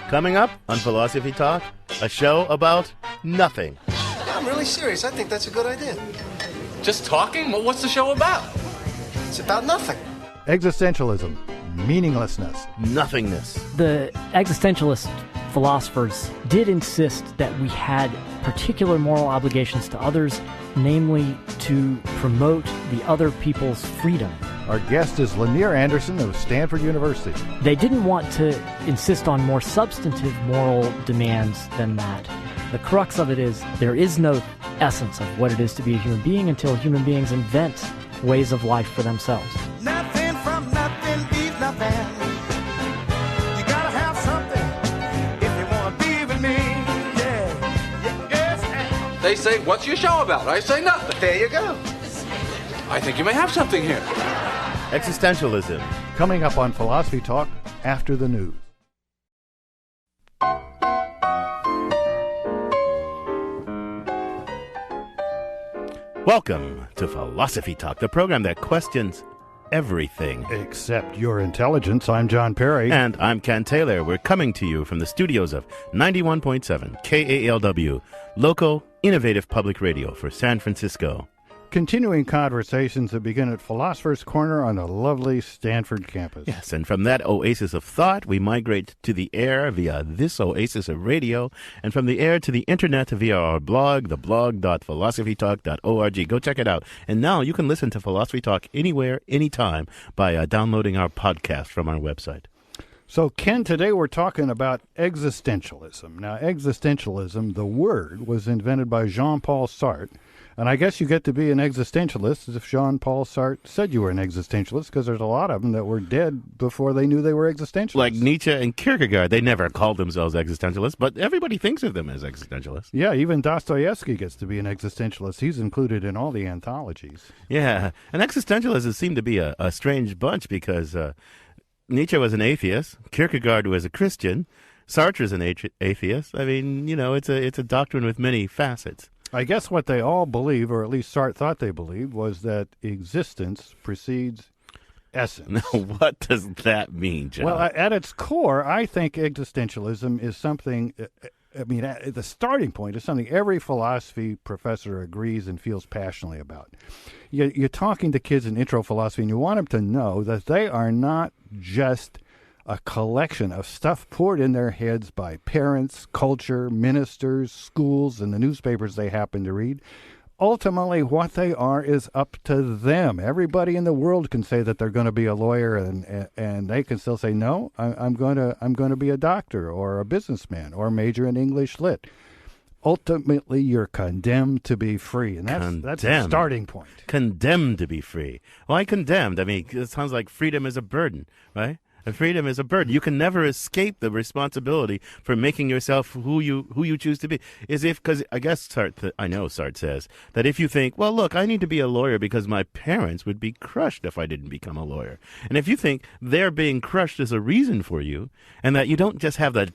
Coming up on Philosophy Talk, a show about nothing. I'm really serious. I think that's a good idea. Just talking? Well, what's the show about? It's about nothing. Existentialism, meaninglessness. Nothingness. The existentialist philosophers did insist that we had particular moral obligations to others, namely to promote the other people's freedom. Our guest is Lanier Anderson of Stanford University. They didn't want to insist on more substantive moral demands than that. The crux of it is there is no essence of what it is to be a human being until human beings invent ways of life for themselves. Nothing from nothing leaves nothing. You gotta have something if you want to be with me. Yeah. Yes. They say, what's your show about? I say nothing. There you go. I think you may have something here. Existentialism. Coming up on Philosophy Talk after the news. Welcome to Philosophy Talk, the program that questions everything. Except your intelligence. I'm John Perry. And I'm Ken Taylor. We're coming to you from the studios of 91.7 KALW, local, innovative public radio for San Francisco. Continuing conversations that begin at Philosopher's Corner on the lovely Stanford campus. Yes, and from that oasis of thought, we migrate to the air via this oasis of radio, and from the air to the internet via our blog, theblog.philosophytalk.org. Go check it out. And now you can listen to Philosophy Talk anywhere, anytime by downloading our podcast from our website. So, Ken, today we're talking about existentialism. Now, existentialism, the word, was invented by Jean-Paul Sartre. And I guess you get to be an existentialist if Jean-Paul Sartre said you were an existentialist, because there's a lot of them that were dead before they knew they were existentialists. Like Nietzsche and Kierkegaard, they never called themselves existentialists, but everybody thinks of them as existentialists. Yeah, even Dostoevsky gets to be an existentialist. He's included in all the anthologies. Yeah, and existentialists seem to be a strange bunch because Nietzsche was an atheist, Kierkegaard was a Christian, Sartre is an atheist. I mean, you know, it's a doctrine with many facets. I guess what they all believe, or at least Sartre thought they believed, was that existence precedes essence. Now, what does that mean, John? Well, at its core, I think existentialism is something, the starting point is something every philosophy professor agrees and feels passionately about. You're talking to kids in intro philosophy, and you want them to know that they are not just a collection of stuff poured in their heads by parents, culture, ministers, schools, and the newspapers they happen to read. Ultimately, what they are is up to them. Everybody in the world can say that they're going to be a lawyer, and they can still say, no, I'm going to be a doctor or a businessman or major in English Lit. Ultimately, you're condemned to be free, and that's the starting point. Condemned to be free. Why condemned? I mean, it sounds like freedom is a burden, right? Freedom is a burden. You can never escape the responsibility for making yourself who you choose to be. Because I guess Sartre says that if you think, well, look, I need to be a lawyer because my parents would be crushed if I didn't become a lawyer. And if you think their being crushed is a reason for you, and that you don't just have the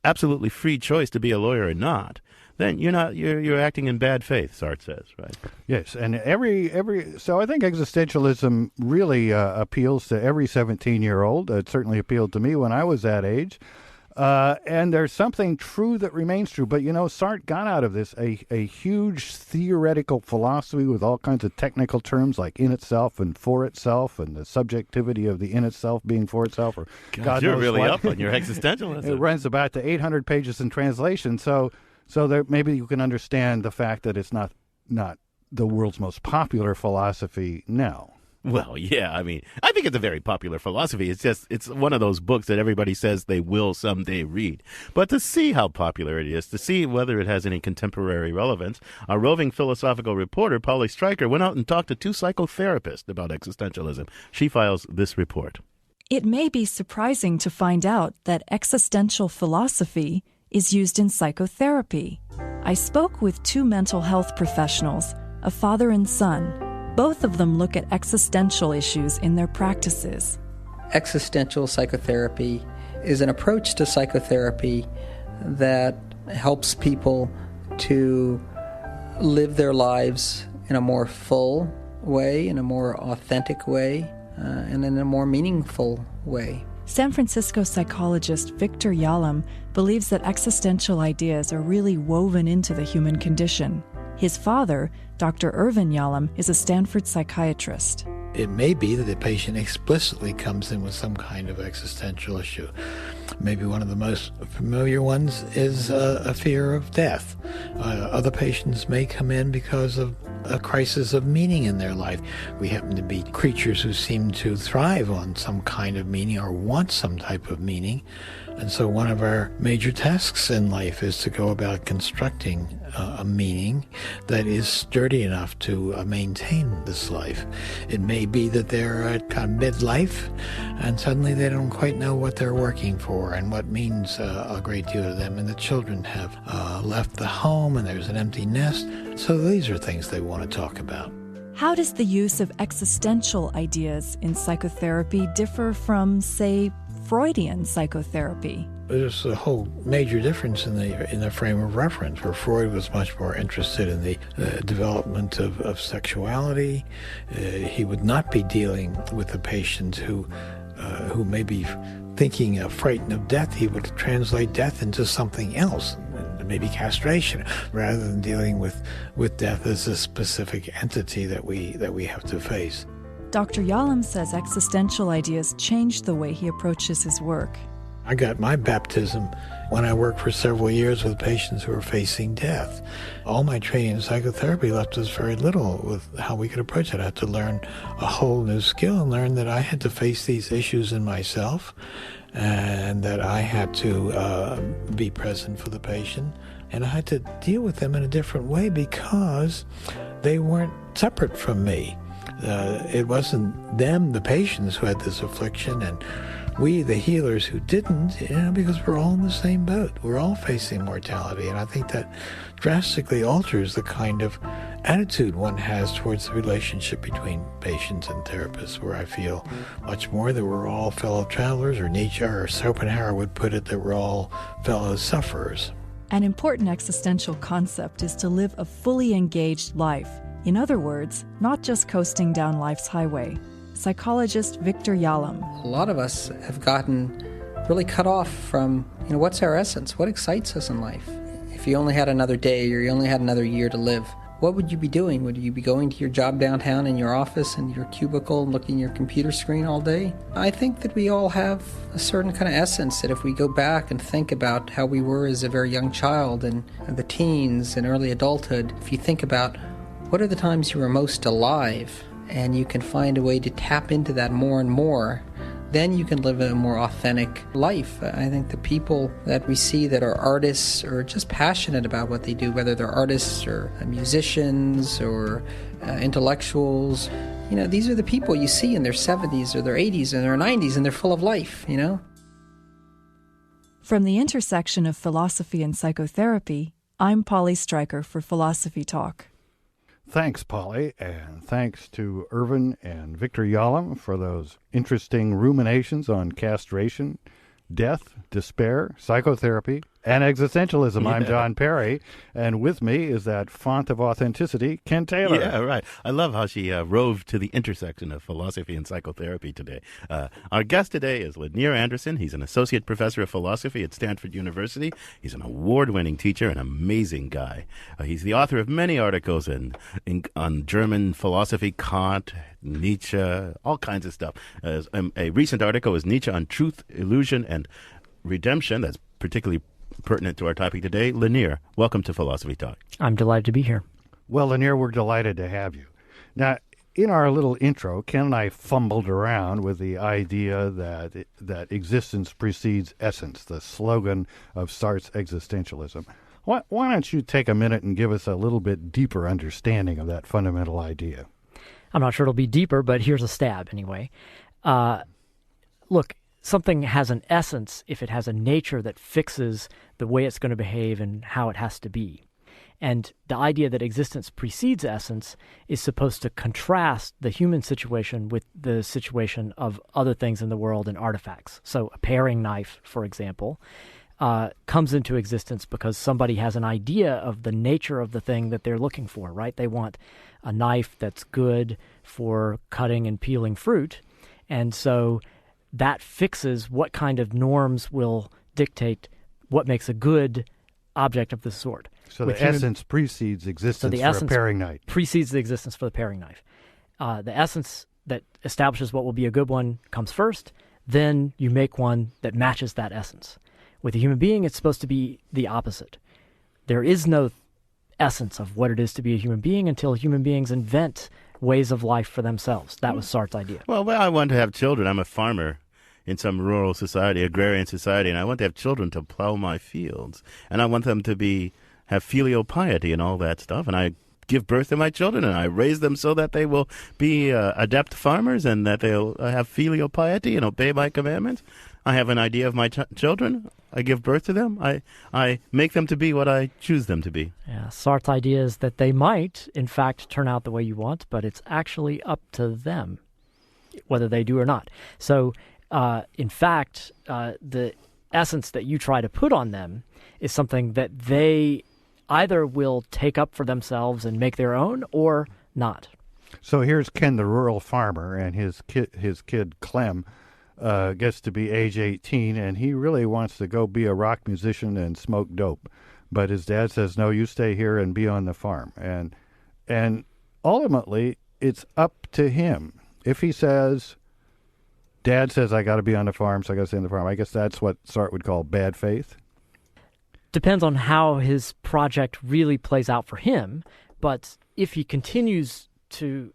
absolutely free choice to be a lawyer or not, then you're acting in bad faith, Sartre says, right? Yes, and so I think existentialism really appeals to every 17-year-old. It certainly appealed to me when I was that age. And there's something true that remains true. But, Sartre got out of this a huge theoretical philosophy with all kinds of technical terms like in itself and for itself and the subjectivity of the in itself being for itself. Or God, you're really up on your existentialism. It runs about to 800 pages in translation. So there, maybe you can understand the fact that it's not the world's most popular philosophy now. Well, yeah, I mean, I think it's a very popular philosophy. It's one of those books that everybody says they will someday read. But to see how popular it is, to see whether it has any contemporary relevance, our roving philosophical reporter, Polly Stryker, went out and talked to two psychotherapists about existentialism. She files this report. It may be surprising to find out that existential philosophy is used in psychotherapy. I spoke with two mental health professionals, a father and son. Both of them look at existential issues in their practices. Existential psychotherapy is an approach to psychotherapy that helps people to live their lives in a more full way, in a more authentic way, and in a more meaningful way. San Francisco psychologist Victor Yalom believes that existential ideas are really woven into the human condition. His father, Dr. Irvin Yalom, is a Stanford psychiatrist. It may be that the patient explicitly comes in with some kind of existential issue. Maybe one of the most familiar ones is a fear of death. Other patients may come in because of a crisis of meaning in their life. We happen to be creatures who seem to thrive on some kind of meaning or want some type of meaning. And so one of our major tasks in life is to go about constructing a meaning that is sturdy enough to maintain this life. It may be that they're at kind of midlife and suddenly they don't quite know what they're working for and what means a great deal to them, and the children have left the home and there's an empty nest. So these are things they want to talk about. How does the use of existential ideas in psychotherapy differ from, say, Freudian psychotherapy? There's a whole major difference in the frame of reference, where Freud was much more interested in the development of sexuality. He would not be dealing with the patient who may be thinking of frightened of death. He would translate death into something else, maybe castration, rather than dealing with death as a specific entity that we have to face. Dr. Yalom says existential ideas changed the way he approaches his work. I got my baptism when I worked for several years with patients who were facing death. All my training in psychotherapy left us very little with how we could approach it. I had to learn a whole new skill and learn that I had to face these issues in myself and that I had to be present for the patient. And I had to deal with them in a different way because they weren't separate from me. It wasn't them, the patients, who had this affliction, and we, the healers, who didn't, because we're all in the same boat. We're all facing mortality, and I think that drastically alters the kind of attitude one has towards the relationship between patients and therapists, where I feel much more that we're all fellow travelers, or Nietzsche or Schopenhauer would put it that we're all fellow sufferers. An important existential concept is to live a fully engaged life. In other words, not just coasting down life's highway. Psychologist Victor Yalom. A lot of us have gotten really cut off from, what's our essence? What excites us in life? If you only had another day or you only had another year to live, what would you be doing? Would you be going to your job downtown in your office and your cubicle and looking at your computer screen all day? I think that we all have a certain kind of essence that if we go back and think about how we were as a very young child and the teens and early adulthood, if you think about what are the times you were most alive, and you can find a way to tap into that more and more, then you can live a more authentic life. I think the people that we see that are artists or just passionate about what they do, whether they're artists or musicians or intellectuals, these are the people you see in their 70s or their 80s and their 90s, and they're full of life, From the intersection of philosophy and psychotherapy, I'm Polly Stryker for Philosophy Talk. Thanks, Polly, and thanks to Irvin and Victor Yalom for those interesting ruminations on castration, death, despair, psychotherapy, and existentialism. Yeah. I'm John Perry, and with me is that font of authenticity, Ken Taylor. Yeah, right. I love how she roved to the intersection of philosophy and psychotherapy today. Our guest today is Lanier Anderson. He's an associate professor of philosophy at Stanford University. He's an award-winning teacher, an amazing guy. He's the author of many articles on German philosophy, Kant, Nietzsche, all kinds of stuff. A recent article is Nietzsche on Truth, Illusion, and Redemption. That's particularly pertinent to our topic today. Lanier, welcome to Philosophy Talk. I'm delighted to be here. Well, Lanier, we're delighted to have you. Now, in our little intro, Ken and I fumbled around with the idea that existence precedes essence, the slogan of Sartre's existentialism. Why don't you take a minute and give us a little bit deeper understanding of that fundamental idea? I'm not sure it'll be deeper, but here's a stab anyway. Look, something has an essence if it has a nature that fixes the way it's going to behave and how it has to be. And the idea that existence precedes essence is supposed to contrast the human situation with the situation of other things in the world and artifacts. So a paring knife, for example, comes into existence because somebody has an idea of the nature of the thing that they're looking for, right? They want a knife that's good for cutting and peeling fruit. And so that fixes what kind of norms will dictate what makes a good object of this sort. So the essence precedes existence for a paring knife. Precedes the existence for the paring knife. The essence that establishes what will be a good one comes first, then you make one that matches that essence. With a human being, it's supposed to be the opposite. There is no essence of what it is to be a human being until human beings invent ways of life for themselves. That was Sartre's idea. Well, I want to have children. I'm a farmer in some rural society, agrarian society, and I want to have children to plow my fields. And I want them to have filial piety and all that stuff. And I give birth to my children, and I raise them so that they will be adept farmers and that they'll have filial piety and obey my commandments. I have an idea of my children. I give birth to them. I make them to be what I choose them to be. Yeah, Sartre's idea is that they might, in fact, turn out the way you want, but it's actually up to them whether they do or not. So, in fact, the essence that you try to put on them is something that they either will take up for themselves and make their own or not. So here's Ken, the rural farmer, and his kid Clem gets to be age 18, and he really wants to go be a rock musician and smoke dope. But his dad says, no, you stay here and be on the farm. And ultimately, it's up to him. If he says, Dad says, I got to be on the farm, so I got to stay on the farm, I guess that's what Sartre would call bad faith. Depends on how his project really plays out for him. But if he continues to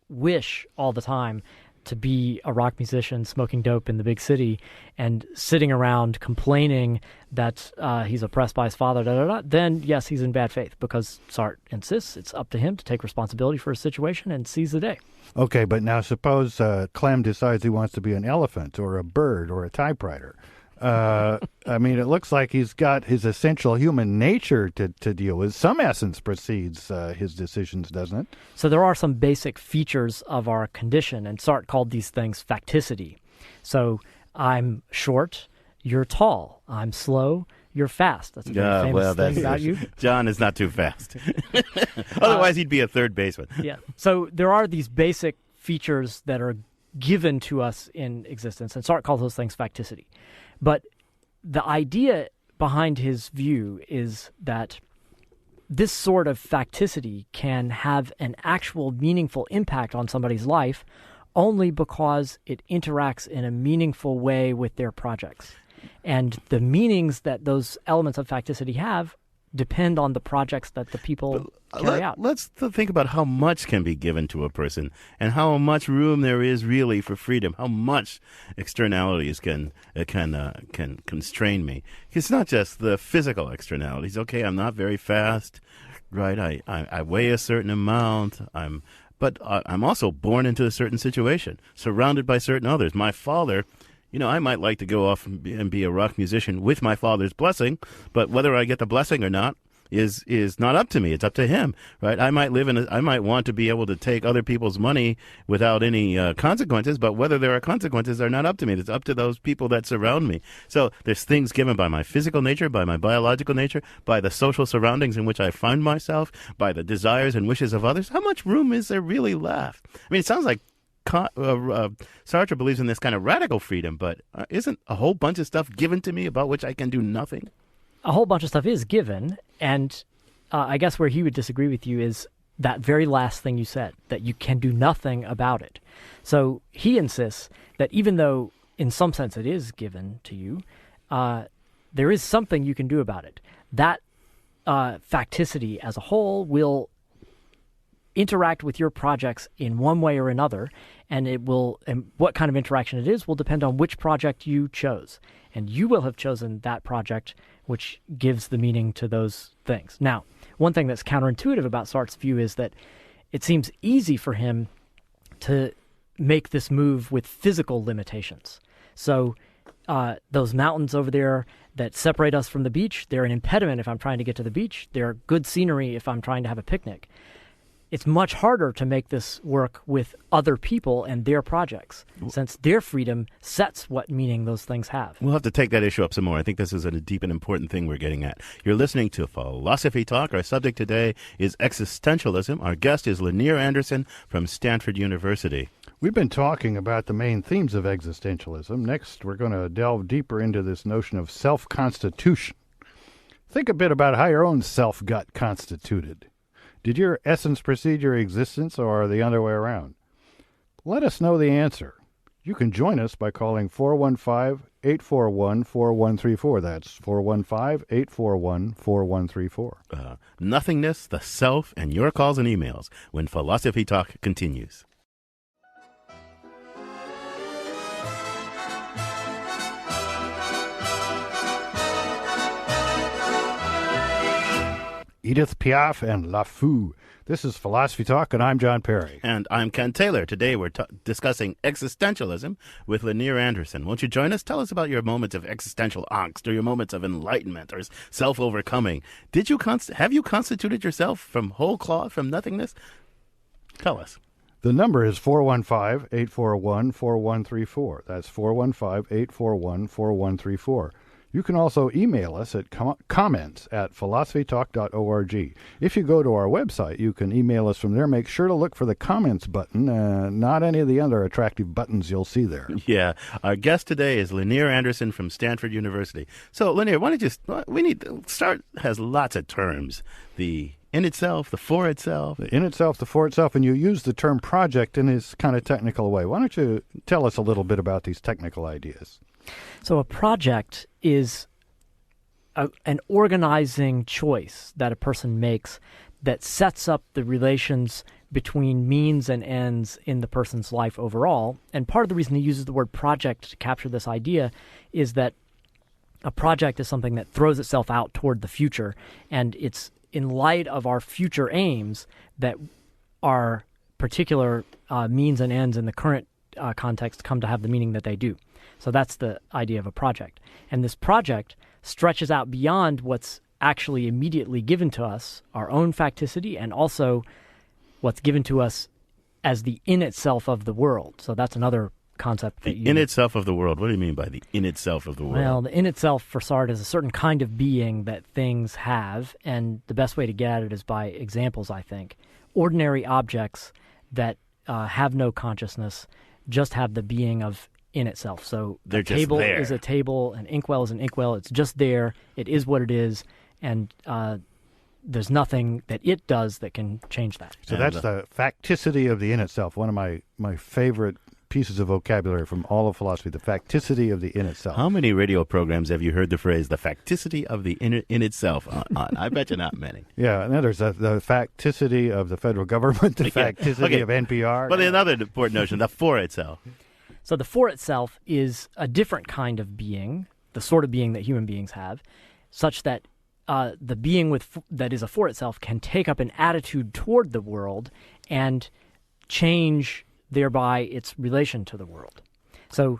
wish all the time to be a rock musician smoking dope in the big city and sitting around complaining that he's oppressed by his father, then yes, he's in bad faith, because Sartre insists it's up to him to take responsibility for his situation and seize the day. Okay, but now suppose Clem decides he wants to be an elephant or a bird or a typewriter. I mean, it looks like he's got his essential human nature to deal with. Some essence precedes his decisions, doesn't it? So there are some basic features of our condition, and Sartre called these things facticity. So I'm short, you're tall. I'm slow, you're fast. That's a very famous thing about you. John is not too fast. Otherwise, he'd be a third baseman. Yeah. So there are these basic features that are given to us in existence, and Sartre calls those things facticity. But the idea behind his view is that this sort of facticity can have an actual meaningful impact on somebody's life only because it interacts in a meaningful way with their projects. And the meanings that those elements of facticity have depend on the projects that the people carry out. Let's think about how much can be given to a person and how much room there is really for freedom, how much externalities can constrain me. It's not just the physical externalities. Okay, I'm not very fast, right? I weigh a certain amount. But I'm also born into a certain situation, surrounded by certain others. My father, I might like to go off and be a rock musician with my father's blessing, but whether I get the blessing or not is not up to me. It's up to him, right? I might want to be able to take other people's money without any consequences, but whether there are consequences are not up to me. It's up to those people that surround me. So there's things given by my physical nature, by my biological nature, by the social surroundings in which I find myself, by the desires and wishes of others. How much room is there really left? I mean, it sounds like Sartre believes in this kind of radical freedom, but isn't a whole bunch of stuff given to me about which I can do nothing? A whole bunch of stuff is given, and I guess where he would disagree with you is that very last thing you said, that you can do nothing about it. So he insists that even though in some sense it is given to you, there is something you can do about it. That facticity as a whole will interact with your projects in one way or another, and what kind of interaction it is will depend on which project you chose. And you will have chosen that project which gives the meaning to those things. Now, one thing that's counterintuitive about Sartre's view is that it seems easy for him to make this move with physical limitations. So those mountains over there that separate us from the beach, they're an impediment if I'm trying to get to the beach. They're good scenery if I'm trying to have a picnic. It's much harder to make this work with other people and their projects, since their freedom sets what meaning those things have. We'll have to take that issue up some more. I think this is a deep and important thing we're getting at. You're listening to Philosophy Talk. Our subject today is existentialism. Our guest is Lanier Anderson from Stanford University. We've been talking about the main themes of existentialism. Next, we're going to delve deeper into this notion of self-constitution. Think a bit about how your own self got constituted. Did your essence precede your existence, or the other way around? Let us know the answer. You can join us by calling 415-841-4134. That's 415-841-4134. Nothingness, the self, and your calls and emails when Philosophy Talk continues. Edith Piaf and La Fou. This is Philosophy Talk, and I'm John Perry. And I'm Ken Taylor. Today we're discussing existentialism with Lanier Anderson. Won't you join us? Tell us about your moments of existential angst or your moments of enlightenment or self-overcoming. Have you constituted yourself from whole cloth, from nothingness? Tell us. The number is 415-841-4134. That's 415-841-4134. You can also email us at comments at philosophytalk.org. If you go to our website, you can email us from there. Make sure to look for the comments button, not any of the other attractive buttons you'll see there. Yeah. Our guest today is Lanier Anderson from Stanford University. So, Lanier, START has lots of terms. The in itself, the for itself. The in itself, the for itself, and you use the term project in this kind of technical way. Why don't you tell us a little bit about these technical ideas? So a project is an organizing choice that a person makes that sets up the relations between means and ends in the person's life overall. And part of the reason he uses the word project to capture this idea is that a project is something that throws itself out toward the future, and it's in light of our future aims that our particular means and ends in the current context come to have the meaning that they do. So that's the idea of a project. And this project stretches out beyond what's actually immediately given to us, our own facticity, and also what's given to us as the in itself of the world. So that's another concept. The in itself of the world. What do you mean by the in itself of the world? Well, the in itself for Sartre is a certain kind of being that things have, and the best way to get at it is by examples, I think. Ordinary objects that have no consciousness just have the being of in itself. So they're a table just there. is a table, an inkwell is an inkwell. It's just there. It is what it is, and there's nothing that it does that can change that. So that's the facticity of the in itself. One of my favorite pieces of vocabulary from all of philosophy, the facticity of the in itself. How many radio programs have you heard the phrase, the facticity of the in itself on? I bet you not many. Yeah, and then there's the facticity of the federal government, the facticity of NPR. But another important notion, the for itself. So the for itself is a different kind of being, the sort of being that human beings have, such that the being that is a for itself can take up an attitude toward the world and change thereby its relation to the world. So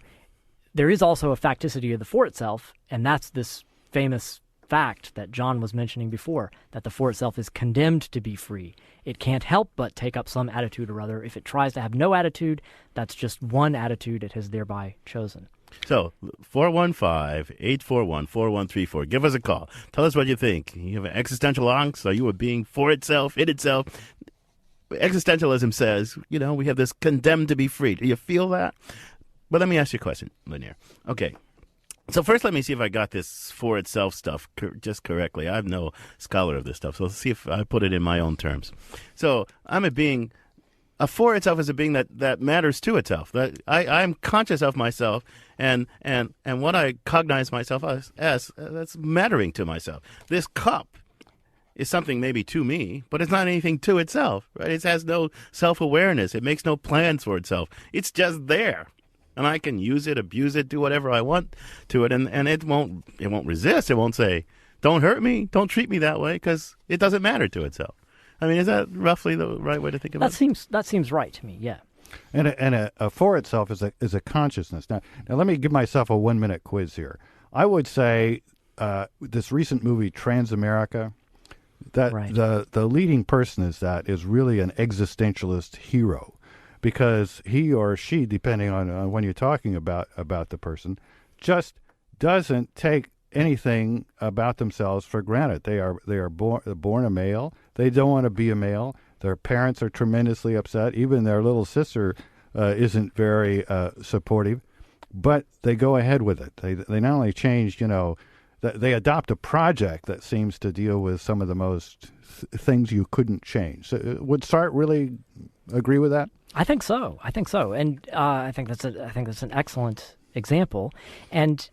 there is also a facticity of the for itself, and that's this famous fact that John was mentioning before, that the for itself is condemned to be free. It can't help but take up some attitude or other. If it tries to have no attitude, that's just one attitude it has thereby chosen. So, 415-841-4134. Give us a call. Tell us what you think. You have an existential angst? Are you a being for itself, in itself? Existentialism says, we have this condemned to be free. Do you feel that? But let me ask you a question, Lanier. Okay. So first, let me see if I got this for itself stuff just correctly. I'm no scholar of this stuff, so let's see if I put it in my own terms. So I'm a being. A for itself is a being that matters to itself. That I'm conscious of myself, and what I cognize myself as that's mattering to myself. This cup is something maybe to me, but it's not anything to itself. Right? It has no self-awareness. It makes no plans for itself. It's just there. And I can use it, abuse it, do whatever I want to it, and it won't resist. It won't say, "Don't hurt me, don't treat me that way," because it doesn't matter to itself. I mean, is that roughly the right way to think about it? That seems right to me. Yeah. And a for itself is a consciousness. Now let me give myself a 1-minute quiz here. I would say this recent movie Transamerica, that right. the leading person is really an existentialist hero. Because he or she, depending on when you're talking about the person, just doesn't take anything about themselves for granted. They are born a male. They don't want to be a male. Their parents are tremendously upset. Even their little sister isn't very supportive, but they go ahead with it. They not only change, they adopt a project that seems to deal with some of the most things you couldn't change. So, would Sartre really agree with that? I think so, and I think that's an excellent example. And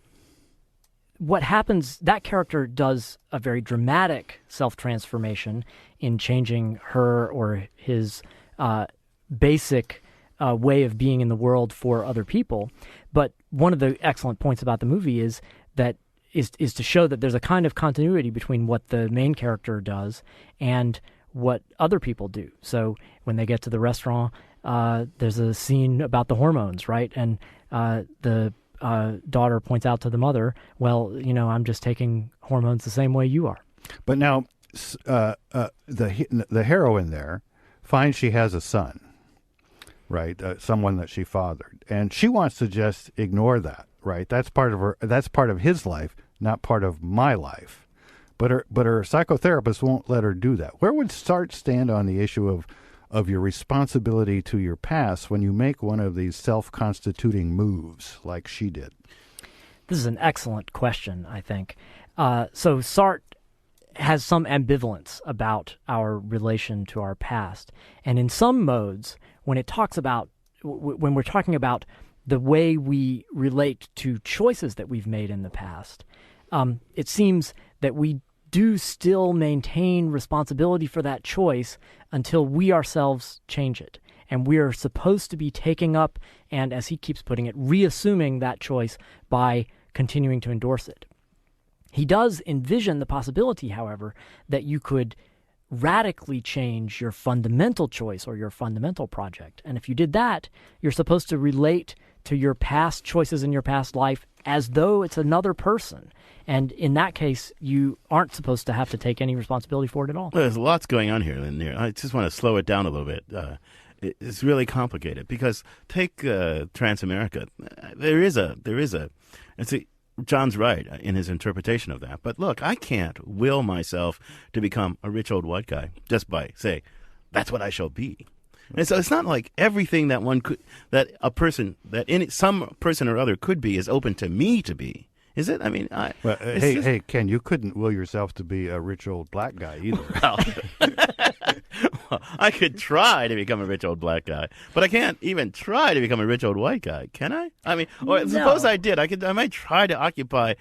what happens? That character does a very dramatic self-transformation in changing her or his basic way of being in the world for other people. But one of the excellent points about the movie is to show that there's a kind of continuity between what the main character does and what other people do. So when they get to the restaurant, there's a scene about the hormones, right? And the daughter points out to the mother, well, I'm just taking hormones the same way you are. But now the heroine there finds she has a son, right? Someone that she fathered, and she wants to just ignore that, right? That's part of his life, not part of my life. But her psychotherapist won't let her do that. Where would Sartre stand on the issue of your responsibility to your past when you make one of these self-constituting moves like she did? This is an excellent question, I think. So Sartre has some ambivalence about our relation to our past. And in some modes, when we're talking about the way we relate to choices that we've made in the past, it seems that we do still maintain responsibility for that choice until we ourselves change it. And we are supposed to be taking up and, as he keeps putting it, reassuming that choice by continuing to endorse it. He does envision the possibility, however, that you could radically change your fundamental choice or your fundamental project. And if you did that, you're supposed to relate to your past choices in your past life as though it's another person. And in that case, you aren't supposed to have to take any responsibility for it at all. Well, there's lots going on here, Lanier. I just want to slow it down a little bit. It's really complicated because take Transamerica. John's right in his interpretation of that. But look, I can't will myself to become a rich old white guy just by saying, that's what I shall be. And so it's not like everything that some person or other could be is open to me to be. Is it? I mean, hey, Ken, you couldn't will yourself to be a rich old black guy either. Well, I could try to become a rich old black guy, but I can't even try to become a rich old white guy, can I? I mean, or No. suppose I did. I might try to occupy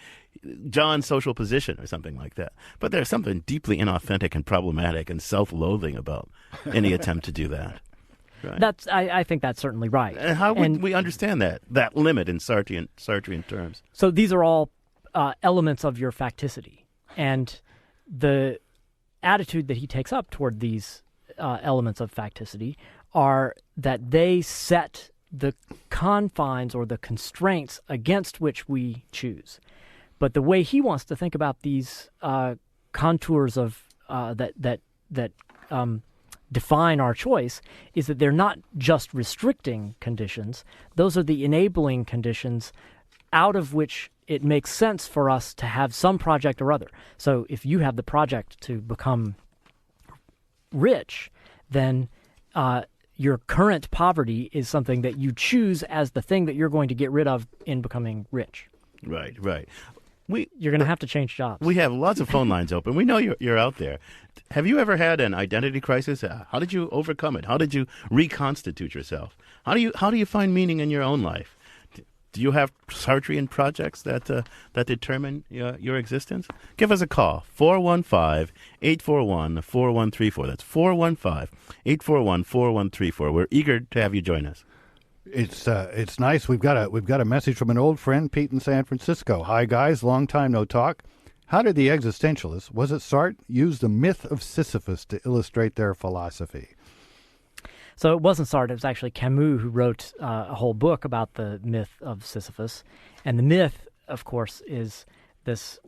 John's social position or something like that. But there's something deeply inauthentic and problematic and self-loathing about any attempt to do that. Right? I think that's certainly right. And how would we understand that limit in Sartrean terms? So these are all elements of your facticity. And the attitude that he takes up toward these elements of facticity are that they set the confines or the constraints against which we choose. But the way he wants to think about these contours of that define our choice is that they're not just restricting conditions. Those are the enabling conditions out of which it makes sense for us to have some project or other. So if you have the project to become rich, then your current poverty is something that you choose as the thing that you're going to get rid of in becoming rich. Right. You're going to have to change jobs. We have lots of phone lines open. We know you're out there. Have you ever had an identity crisis? How did you overcome it? How did you reconstitute yourself? How do you find meaning in your own life? Do you have Sartrean projects that determine your existence? Give us a call, 415-841-4134. That's 415-841-4134. We're eager to have you join us. It's nice. We've got a message from an old friend, Pete in San Francisco. Hi guys, long time no talk. How did the existentialists, was it Sartre, use the myth of Sisyphus to illustrate their philosophy? So it wasn't Sartre, it was actually Camus who wrote a whole book about the myth of Sisyphus. And the myth, of course, is this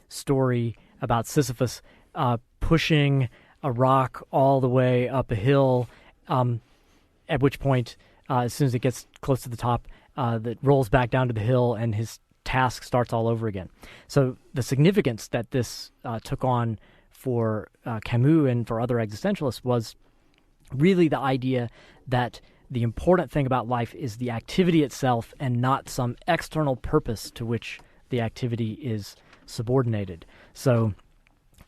story about Sisyphus pushing a rock all the way up a hill, at which point, as soon as it gets close to the top, that rolls back down to the hill and his task starts all over again. So the significance that this took on for Camus and for other existentialists was really the idea that the important thing about life is the activity itself and not some external purpose to which the activity is subordinated. So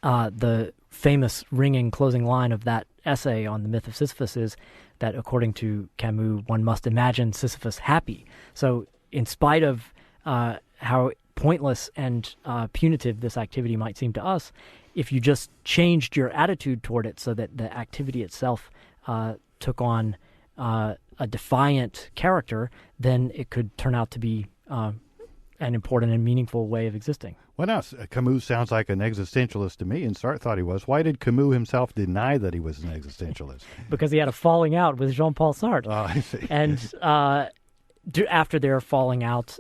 the famous ringing closing line of that essay on the myth of Sisyphus is that, according to Camus, one must imagine Sisyphus happy. So in spite of how pointless and punitive this activity might seem to us, if you just changed your attitude toward it so that the activity itself took on a defiant character, then it could turn out to be an important and meaningful way of existing. Well, now, Camus sounds like an existentialist to me, and Sartre thought he was. Why did Camus himself deny that he was an existentialist? Because he had a falling out with Jean-Paul Sartre. Oh, I see. And after their falling out,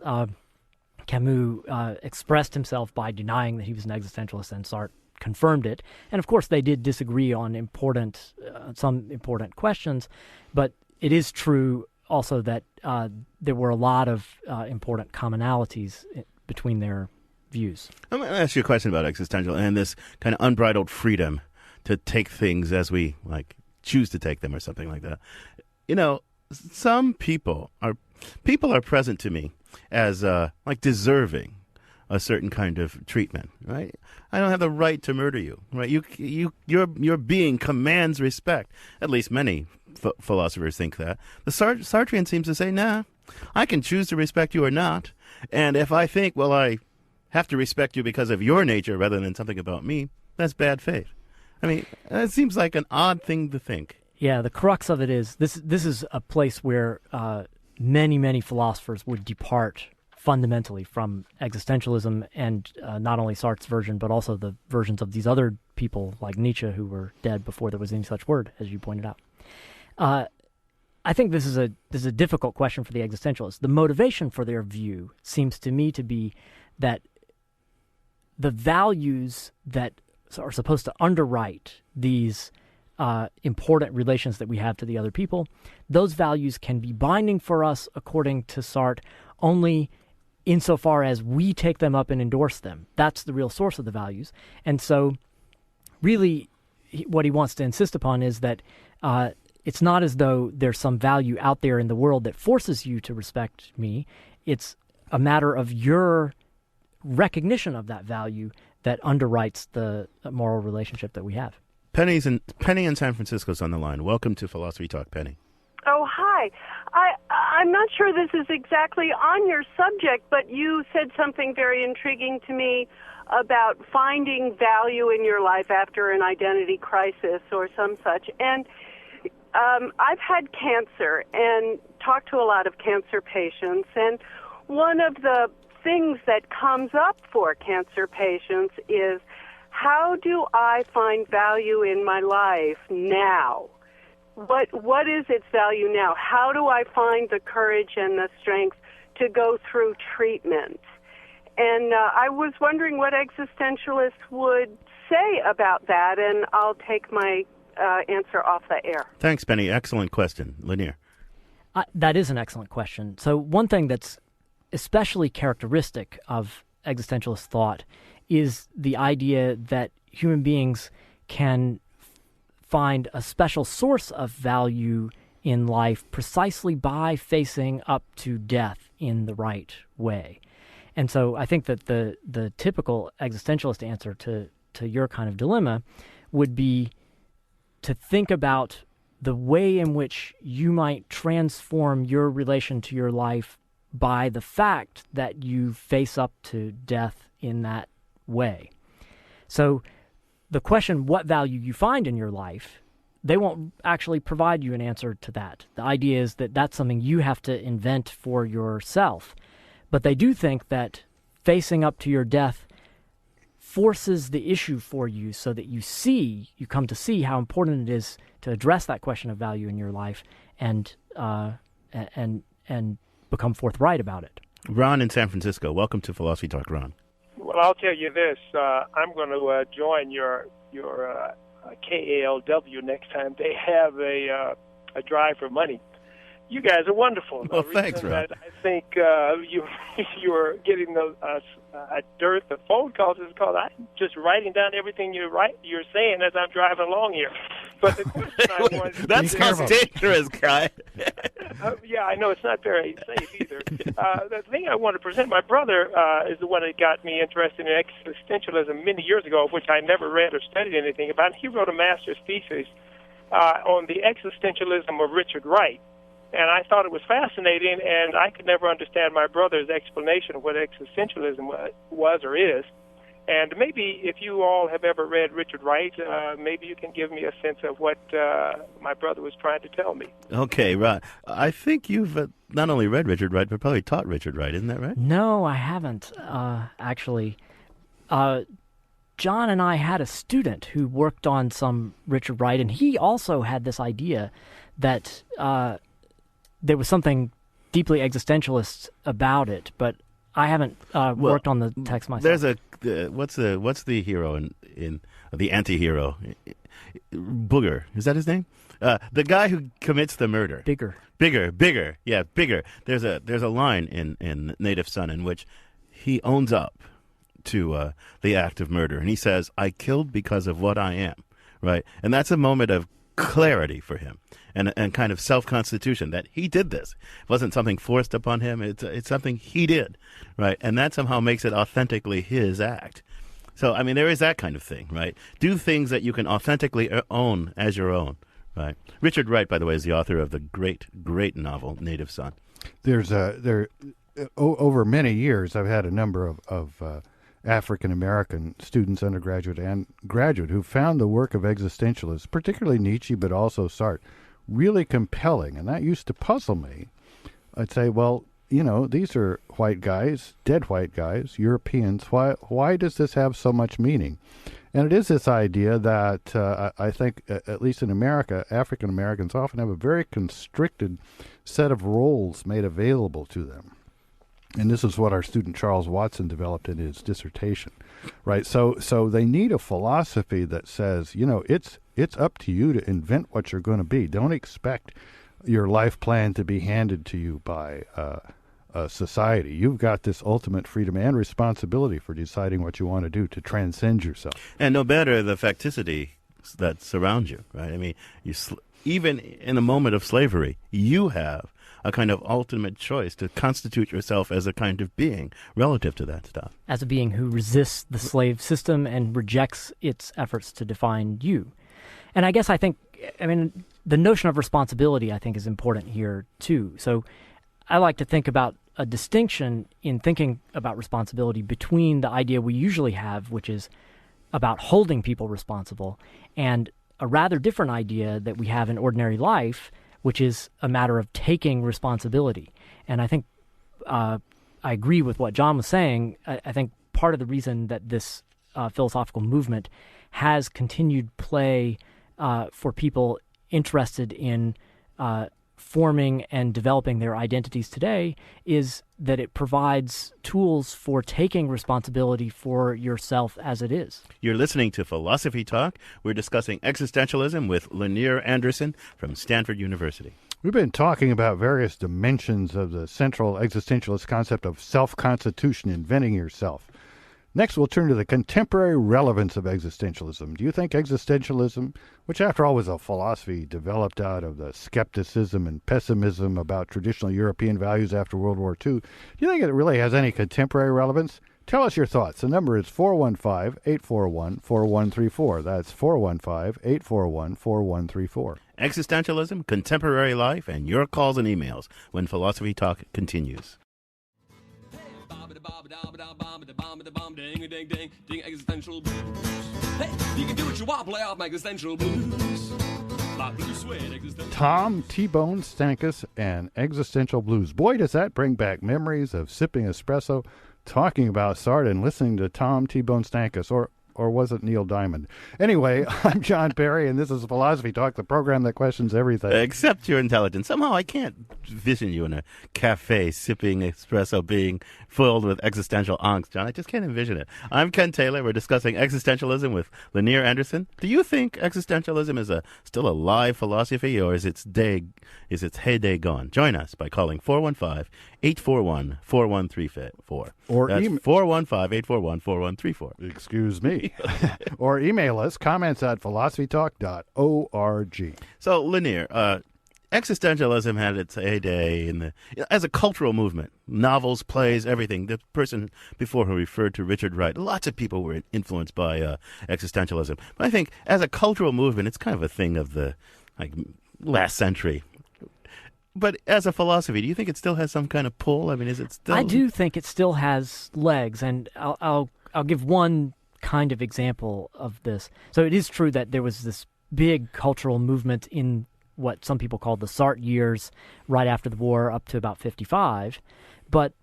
Camus expressed himself by denying that he was an existentialist, and Sartre confirmed it. And of course, they did disagree on some important questions, but it is true also that there were a lot of important commonalities between their views. I'm going to ask you a question about existential and this kind of unbridled freedom to take things as we choose to take them or something like that. You know, some people are present to me as deserving a certain kind of treatment, right? I don't have the right to murder you, right? Your being commands respect. At least many philosophers think that. The Sartrean seems to say, nah, I can choose to respect you or not. And if I think, well, I have to respect you because of your nature rather than something about me, that's bad faith. I mean, it seems like an odd thing to think. Yeah, the crux of it is this is a place where many, many philosophers would depart fundamentally from existentialism, and not only Sartre's version, but also the versions of these other people like Nietzsche who were dead before there was any such word, as you pointed out. I think this is a difficult question for the existentialists. The motivation for their view seems to me to be that the values that are supposed to underwrite these important relations that we have to the other people, those values can be binding for us, according to Sartre, only insofar as we take them up and endorse them. That's the real source of the values. And so really what he wants to insist upon is that it's not as though there's some value out there in the world that forces you to respect me. It's a matter of your recognition of that value that underwrites the moral relationship that we have. Penny in San Francisco's on the line. Welcome to Philosophy Talk, Penny. Oh, hi. I'm not sure this is exactly on your subject, but you said something very intriguing to me about finding value in your life after an identity crisis or some such. And I've had cancer and talked to a lot of cancer patients, and one of the things that comes up for cancer patients is, how do I find value in my life now? What is its value now? How do I find the courage and the strength to go through treatment? And I was wondering what existentialists would say about that, and I'll take my answer off the air. Thanks, Penny. Excellent question. Lanier. That is an excellent question. So one thing that's especially characteristic of existentialist thought is the idea that human beings can find a special source of value in life precisely by facing up to death in the right way. And so I think that the typical existentialist answer to your kind of dilemma would be to think about the way in which you might transform your relation to your life by the fact that you face up to death in that way. So the question, what value you find in your life, they won't actually provide you an answer to that. The idea is that that's something you have to invent for yourself. But they do think that facing up to your death forces the issue for you so that you come to see how important it is to address that question of value in your life and become forthright about it. Ron in San Francisco. Welcome to Philosophy Talk, Ron. Well, I'll tell you this. I'm going to join your KALW next time they have a drive for money. You guys are wonderful. Well, The thanks, reason Rob. that I think you are getting a dearth of phone calls is because I'm just writing down everything you're saying as I'm driving along here. But the question I wanted to That sounds dangerous, guy. yeah, I know it's not very safe either. The thing I want to present, my brother is the one that got me interested in existentialism many years ago, which I never read or studied anything about. He wrote a master's thesis on the existentialism of Richard Wright. And I thought it was fascinating, and I could never understand my brother's explanation of what existentialism was or is. And maybe if you all have ever read Richard Wright, maybe you can give me a sense of what my brother was trying to tell me. Okay, right. I think you've not only read Richard Wright, but probably taught Richard Wright. Isn't that right? No, I haven't, actually. John and I had a student who worked on some Richard Wright, and he also had this idea that there was something deeply existentialist about it, but I haven't worked on the text myself. There's what's the hero in the anti-hero? Booger, is that his name? The guy who commits the murder. Bigger. Yeah, Bigger. There's a line in Native Son in which he owns up to the act of murder, and he says, "I killed because of what I am." Right, and that's a moment of clarity for him, and kind of self-constitution that he did this. It wasn't something forced upon him. It's something he did, right? And that somehow makes it authentically his act. So, I mean, there is that kind of thing, right? Do things that you can authentically own as your own, right? Richard Wright, by the way, is the author of the great novel Native Son. Over many years, I've had a number of African-American students, undergraduate and graduate, who found the work of existentialists, particularly Nietzsche, but also Sartre, really compelling. And that used to puzzle me. I'd say, well, these are white guys, dead white guys, Europeans. Why does this have so much meaning? And it is this idea that I think, at least in America, African-Americans often have a very constricted set of roles made available to them. And this is what our student Charles Watson developed in his dissertation, right? So they need a philosophy that says, it's up to you to invent what you're going to be. Don't expect your life plan to be handed to you by society. You've got this ultimate freedom and responsibility for deciding what you want to do to transcend yourself. And no matter the facticity that surrounds you, right? I mean, even in the moment of slavery, you have a kind of ultimate choice to constitute yourself as a kind of being relative to that stuff. As a being who resists the slave system and rejects its efforts to define you. And I guess the notion of responsibility, I think, is important here, too. So I like to think about a distinction in thinking about responsibility between the idea we usually have, which is about holding people responsible, and a rather different idea that we have in ordinary life, which is a matter of taking responsibility. And I think I agree with what John was saying. I think part of the reason that this philosophical movement has continued play for people interested in forming and developing their identities today is that it provides tools for taking responsibility for yourself as it is. You're listening to Philosophy Talk. We're discussing existentialism with Lanier Anderson from Stanford University. We've been talking about various dimensions of the central existentialist concept of self-constitution, inventing yourself. Next, we'll turn to the contemporary relevance of existentialism. Do you think existentialism, which after all was a philosophy developed out of the skepticism and pessimism about traditional European values after World War II, do you think it really has any contemporary relevance? Tell us your thoughts. The number is 415-841-4134. That's 415-841-4134. Existentialism, contemporary life, and your calls and emails when Philosophy Talk continues. Existential blues. Hey, you can do what you want, play off my existential blues. Tom T-Bone Stankus and Existential Blues. Boy, does that bring back memories of sipping espresso, talking about Sartre, and listening to Tom T-Bone Stankus, or or was it Neil Diamond? Anyway, I'm John Perry, and this is Philosophy Talk, the program that questions everything. Except your intelligence. Somehow I can't vision you in a cafe sipping espresso being filled with existential angst, John. I just can't envision it. I'm Ken Taylor. We're discussing existentialism with Lanier Anderson. Do you think existentialism is still a live philosophy, or is its heyday gone? Join us by calling 415-841-4134. Or That's 415-841-4134. Excuse me. Or email us, comments at philosophytalk.org. So, Lanier, existentialism had its heyday as a cultural movement. Novels, plays, everything. The person before who referred to Richard Wright, lots of people were influenced by existentialism. But I think as a cultural movement, it's kind of a thing of the last century. But as a philosophy, do you think it still has some kind of pull? I mean, is it still? I do think it still has legs, and I'll give one kind of example of this. So it is true that there was this big cultural movement in what some people call the Sartre years, right after the war up to about 55. But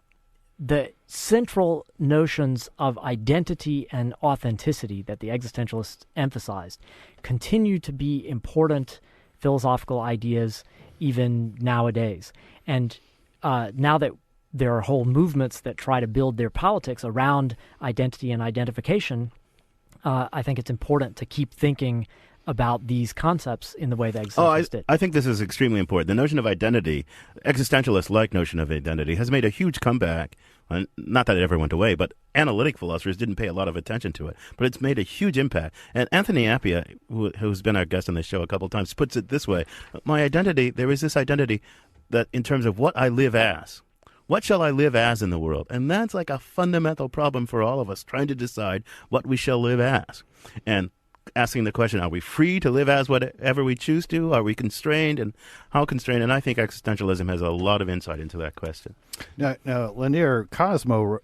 the central notions of identity and authenticity that the existentialists emphasized continue to be important philosophical ideas even nowadays. And now that there are whole movements that try to build their politics around identity and identification, I think it's important to keep thinking about these concepts in the way that existentialists did. I think this is extremely important. The notion of identity, existentialist-like notion of identity, has made a huge comeback. Not that it ever went away, but analytic philosophers didn't pay a lot of attention to it. But it's made a huge impact. And Anthony Appiah, who's been our guest on this show a couple of times, puts it this way. My identity, there is this identity that in terms of what I live as. What shall I live as in the world? And that's like a fundamental problem for all of us, trying to decide what we shall live as. And asking the question, are we free to live as whatever we choose to? Are we constrained? And how constrained? And I think existentialism has a lot of insight into that question. Now Lanier, Cosmo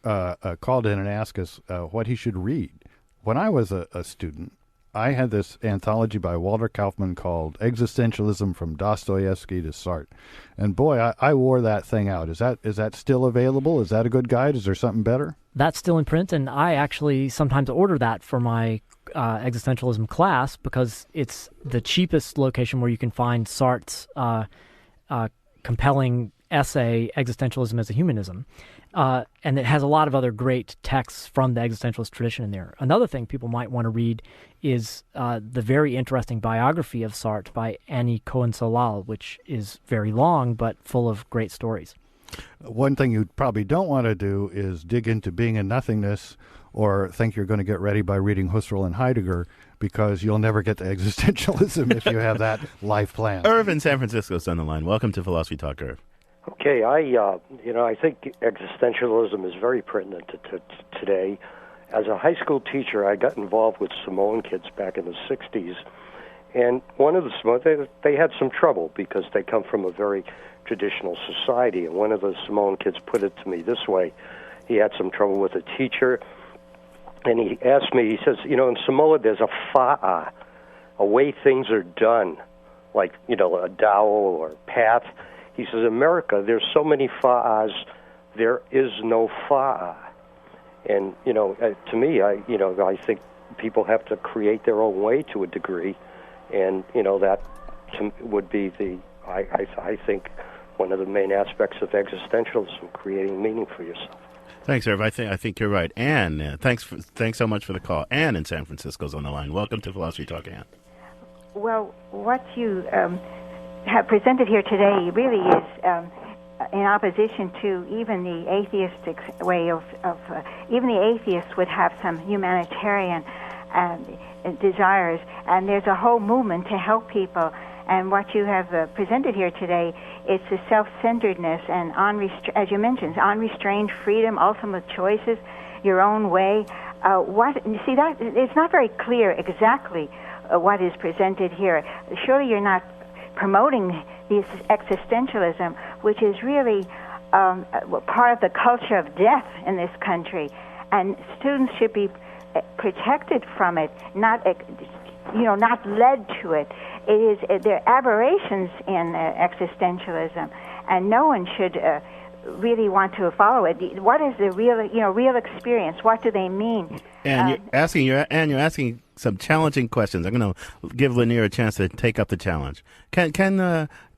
called in and asked us what he should read. When I was a student, I had this anthology by Walter Kaufman called Existentialism from Dostoevsky to Sartre. And boy, I wore that thing out. Is that still available? Is that a good guide? Is there something better? That's still in print, and I actually sometimes order that for my existentialism class because it's the cheapest location where you can find Sartre's compelling essay, Existentialism as a Humanism. And it has a lot of other great texts from the existentialist tradition in there. Another thing people might want to read is the very interesting biography of Sartre by Annie Cohen-Solal, which is very long but full of great stories. One thing you probably don't want to do is dig into Being and Nothingness or think you're going to get ready by reading Husserl and Heidegger, because you'll never get to existentialism if you have that life plan. Irv in San Francisco is on the line. Welcome to Philosophy Talk, Irv. Okay, I think existentialism is very pertinent to today. As a high school teacher, I got involved with Samoan kids back in the 60s, and one of the Samoan, they had some trouble because they come from a very traditional society, and one of the Samoan kids put it to me this way. He had some trouble with a teacher, and he asked me, he says, in Samoa there's a fa'a, a way things are done, like, a dowel or path. He says, America, there's so many fa'as, there is no fa'a. And, to me, I think people have to create their own way to a degree, and, that would be I think, one of the main aspects of existentialism, creating meaning for yourself. Thanks, Irv. I think you're right. Anne, thanks so much for the call. Anne in San Francisco is on the line. Welcome to Philosophy Talk, Anne. Well, what you have presented here today really is in opposition to even the atheistic way of even the atheists would have some humanitarian desires, and there's a whole movement to help people. And what you have presented here today is the self-centeredness and, as you mentioned, unrestrained freedom, ultimate choices, your own way. That it's not very clear exactly what is presented here. Surely you're not promoting this existentialism, which is really part of the culture of death in this country, and students should be protected from it, not led to it. There are aberrations in existentialism, and no one should really want to follow it. What is the real experience? What do they mean? And you're asking some challenging questions. I'm going to give Lanier a chance to take up the challenge. Can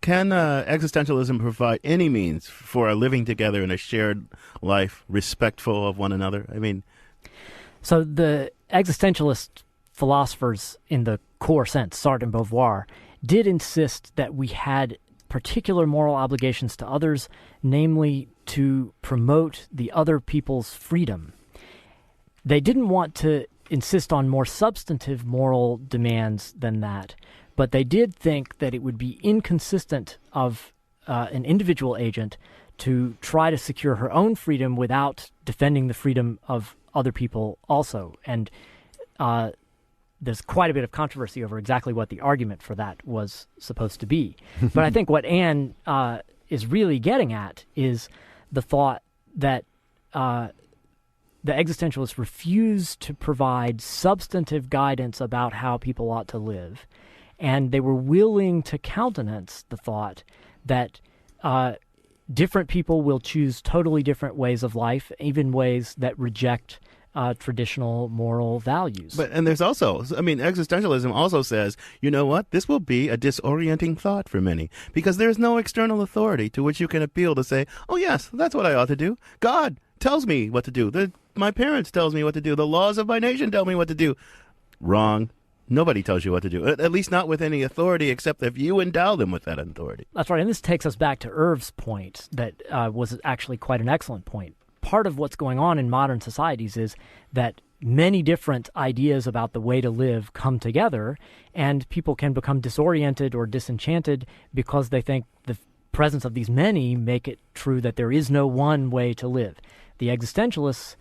existentialism provide any means for a living together in a shared life, respectful of one another? I mean, so the existentialist philosophers, in the core sense, Sartre and Beauvoir, did insist that we had particular moral obligations to others, namely to promote the other people's freedom. They didn't want to insist on more substantive moral demands than that, but they did think that it would be inconsistent of an individual agent to try to secure her own freedom without defending the freedom of other people also. And there's quite a bit of controversy over exactly what the argument for that was supposed to be. But I think what Anne is really getting at is the thought that the existentialists refused to provide substantive guidance about how people ought to live, and they were willing to countenance the thought that different people will choose totally different ways of life, even ways that reject traditional moral values. And there's also, existentialism also says, you know what, this will be a disorienting thought for many, because there's no external authority to which you can appeal to say, oh yes, that's what I ought to do. God tells me what to do. My parents tells me what to do. The laws of my nation tell me what to do. Wrong. Nobody tells you what to do, at least not with any authority, except if you endow them with that authority. That's right, and this takes us back to Irv's point that was actually quite an excellent point. Part of what's going on in modern societies is that many different ideas about the way to live come together, and people can become disoriented or disenchanted because they think the presence of these many make it true that there is no one way to live. The existentialists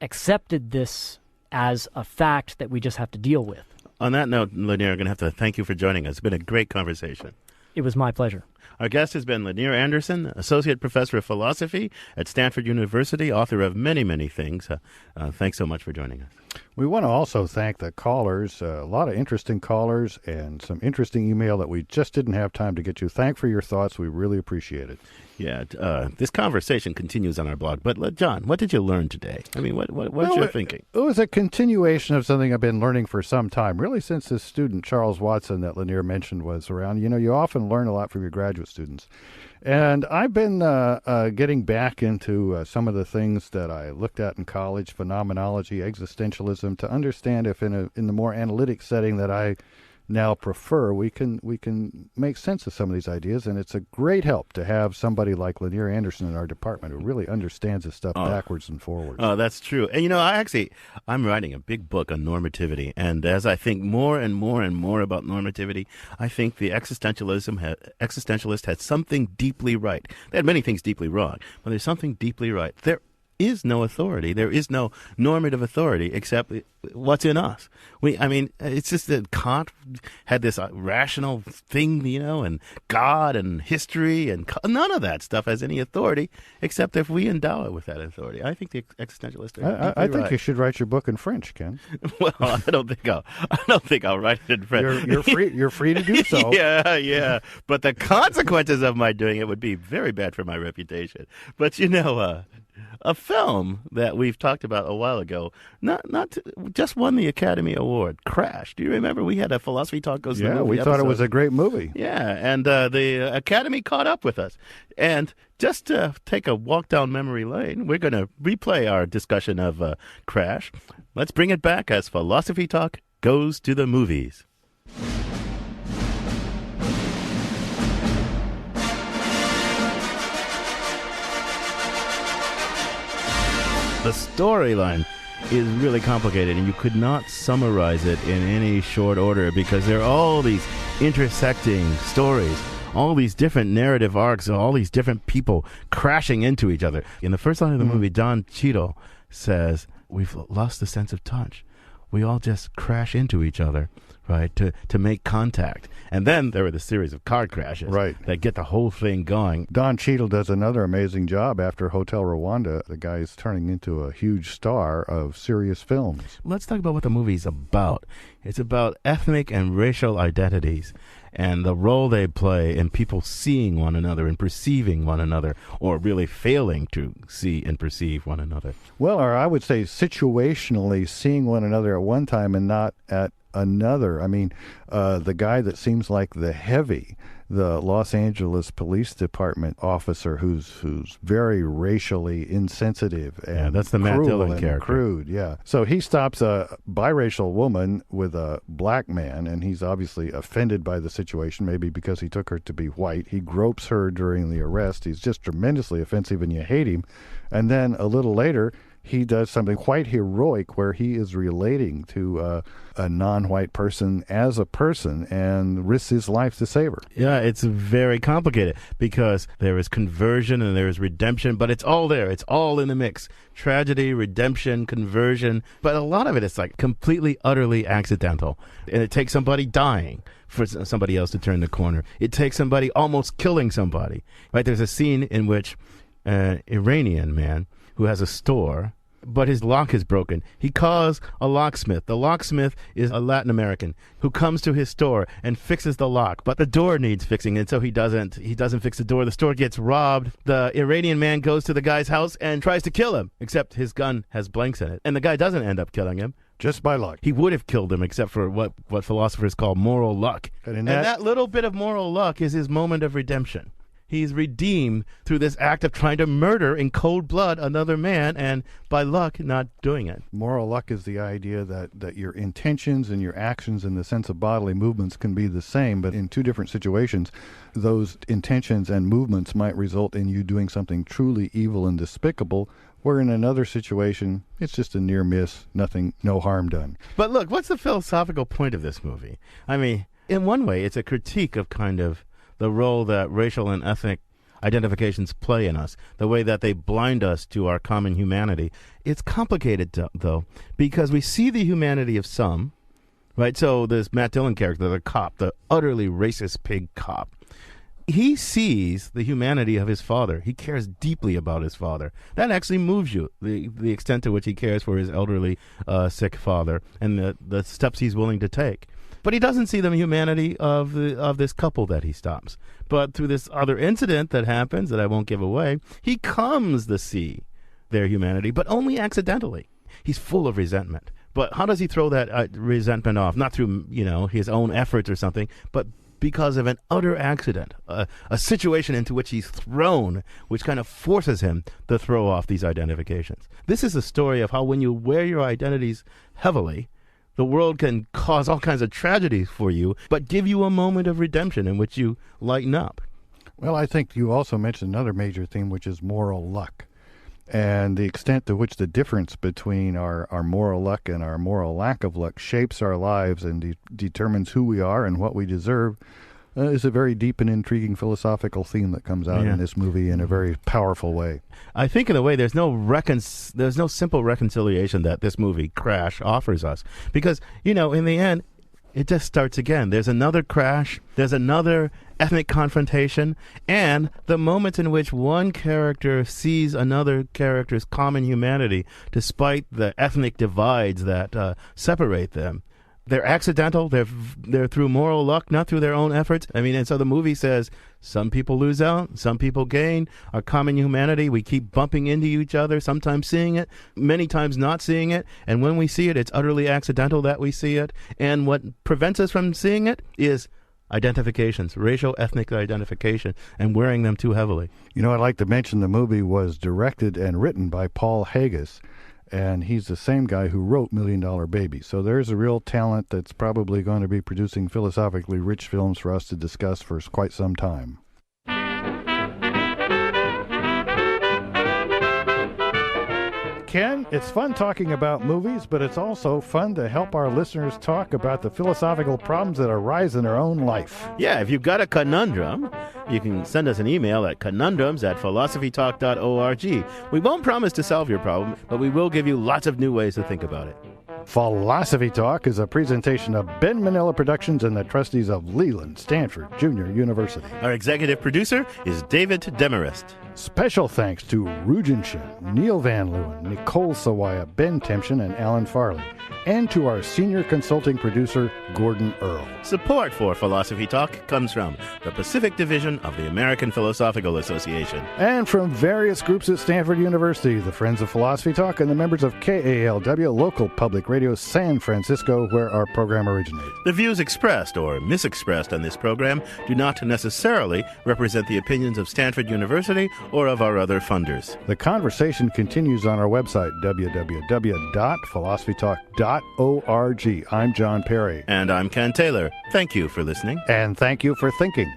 accepted this as a fact that we just have to deal with. On that note, Lanier, I'm going to have to thank you for joining us. It's been a great conversation. It was my pleasure. Our guest has been Lanier Anderson, Associate Professor of Philosophy at Stanford University, author of many, many things. Thanks so much for joining us. We want to also thank the callers, a lot of interesting callers and some interesting email that we just didn't have time to get to. Thank for your thoughts. We really appreciate it. Yeah, this conversation continues on our blog. But, John, what did you learn today? I mean, what's your thinking? It was a continuation of something I've been learning for some time, really since this student, Charles Watson, that Lanier mentioned was around. You know, you often learn a lot from your graduate students. And I've been getting back into some of the things that I looked at in college, phenomenology, existentialism, to understand if in the more analytic setting that I now prefer, we can make sense of some of these ideas, and it's a great help to have somebody like Lanier Anderson in our department who really understands this stuff backwards and forwards. Oh, that's true. And I'm writing a big book on normativity, and as I think more and more and more about normativity, I think the existentialist had something deeply right. They had many things deeply wrong, but there's something deeply right. There is no authority. There is no normative authority except what's in us. It's just that Kant had this rational thing, and God and history, and none of that stuff has any authority except if we endow it with that authority. I think the existentialists are I think you should write your book in French, Ken. Well, I don't think I'll write it in French. You're free to do so. Yeah. But the consequences of my doing it would be very bad for my reputation. But a film that we've talked about a while ago, just won the Academy Award. Crash. Do you remember? We had a Philosophy Talk Goes to the Movie we thought it was a great movie. Yeah, and the Academy caught up with us. And just to take a walk down memory lane, we're going to replay our discussion of Crash. Let's bring it back as Philosophy Talk Goes to the Movies. The storyline is really complicated, and you could not summarize it in any short order because there are all these intersecting stories, all these different narrative arcs, all these different people crashing into each other. In the first line of the movie, Don Cheadle says, "We've lost the sense of touch. We all just crash into each other, right, to make contact." And then there were the series of car crashes that get the whole thing going. Don Cheadle does another amazing job after Hotel Rwanda. The guy is turning into a huge star of serious films. Let's talk about what the movie's about. It's about ethnic and racial identities and the role they play in people seeing one another and perceiving one another, or really failing to see and perceive one another. Well, or I would say situationally seeing one another at one time and not at another. I mean, the guy that seems like the heavy, the Los Angeles Police Department officer who's very racially insensitive and that's the Matt cruel Dillon and character. Crude, yeah. So he stops a biracial woman with a black man, and he's obviously offended by the situation, maybe because he took her to be white. He gropes her during the arrest. He's just tremendously offensive, and you hate him. And then a little later, he does something quite heroic where he is relating to a non-white person as a person and risks his life to save her. Yeah, it's very complicated because there is conversion and there is redemption, but it's all there. It's all in the mix. Tragedy, redemption, conversion. But a lot of it is like completely, utterly accidental. And it takes somebody dying for somebody else to turn the corner. It takes somebody almost killing somebody. Right? There's a scene in which an Iranian man who has a store, but his lock is broken. He calls a locksmith. The locksmith is a Latin American who comes to his store and fixes the lock, but the door needs fixing, and so he doesn't fix the door. The store gets robbed. The Iranian man goes to the guy's house and tries to kill him, except his gun has blanks in it, and the guy doesn't end up killing him. Just by luck. He would have killed him, except for what philosophers call moral luck. And that little bit of moral luck is his moment of redemption. He's redeemed through this act of trying to murder in cold blood another man, and by luck, not doing it. Moral luck is the idea that your intentions and your actions and the sense of bodily movements can be the same, but in two different situations, those intentions and movements might result in you doing something truly evil and despicable, where in another situation, it's just a near miss, nothing, no harm done. But look, what's the philosophical point of this movie? I mean, in one way, it's a critique of kind of the role that racial and ethnic identifications play in us, the way that they blind us to our common humanity. It's complicated, though, because we see the humanity of some, right? So this Matt Dillon character, the cop, the utterly racist pig cop, he sees the humanity of his father. He cares deeply about his father. That actually moves you, the extent to which he cares for his elderly, sick father and the steps he's willing to take. But he doesn't see the humanity of this couple that he stops. But through this other incident that happens that I won't give away, he comes to see their humanity, but only accidentally. He's full of resentment. But how does he throw that resentment off? Not through his own efforts or something, but because of an utter accident, a situation into which he's thrown, which kind of forces him to throw off these identifications. This is a story of how when you wear your identities heavily, the world can cause all kinds of tragedies for you, but give you a moment of redemption in which you lighten up. Well, I think you also mentioned another major theme, which is moral luck. And the extent to which the difference between our moral luck and our moral lack of luck shapes our lives and determines who we are and what we deserve is a very deep and intriguing philosophical theme that comes out in this movie in a very powerful way. I think in a way there's no simple reconciliation that this movie, Crash, offers us. Because, in the end, it just starts again. There's another crash, there's another ethnic confrontation, and the moment in which one character sees another character's common humanity, despite the ethnic divides that separate them. They're accidental. They're through moral luck, not through their own efforts. I mean, and so the movie says some people lose out, some people gain. Our common humanity, we keep bumping into each other, sometimes seeing it, many times not seeing it. And when we see it, it's utterly accidental that we see it. And what prevents us from seeing it is identifications, racial, ethnic identification, and wearing them too heavily. I'd like to mention the movie was directed and written by Paul Haggis. And he's the same guy who wrote $1 Million Baby. So there's a real talent that's probably going to be producing philosophically rich films for us to discuss for quite some time. Ken, it's fun talking about movies, but it's also fun to help our listeners talk about the philosophical problems that arise in their own life. Yeah, if you've got a conundrum, you can send us an email at conundrums@philosophytalk.org. We won't promise to solve your problem, but we will give you lots of new ways to think about it. Philosophy Talk is a presentation of Ben Manila Productions and the trustees of Leland Stanford Junior University. Our executive producer is David Demarest. Special thanks to Rugen Shin, Neil Van Leeuwen, Nicole Sawaya, Ben Timpson, and Alan Farley, and to our senior consulting producer, Gordon Earl. Support for Philosophy Talk comes from the Pacific Division of the American Philosophical Association. And from various groups at Stanford University, the Friends of Philosophy Talk, and the members of KALW, local public radio San Francisco, where our program originated. The views expressed or misexpressed on this program do not necessarily represent the opinions of Stanford University or of our other funders. The conversation continues on our website, www.philosophytalk.org. I'm John Perry. And I'm Ken Taylor. Thank you for listening. And thank you for thinking.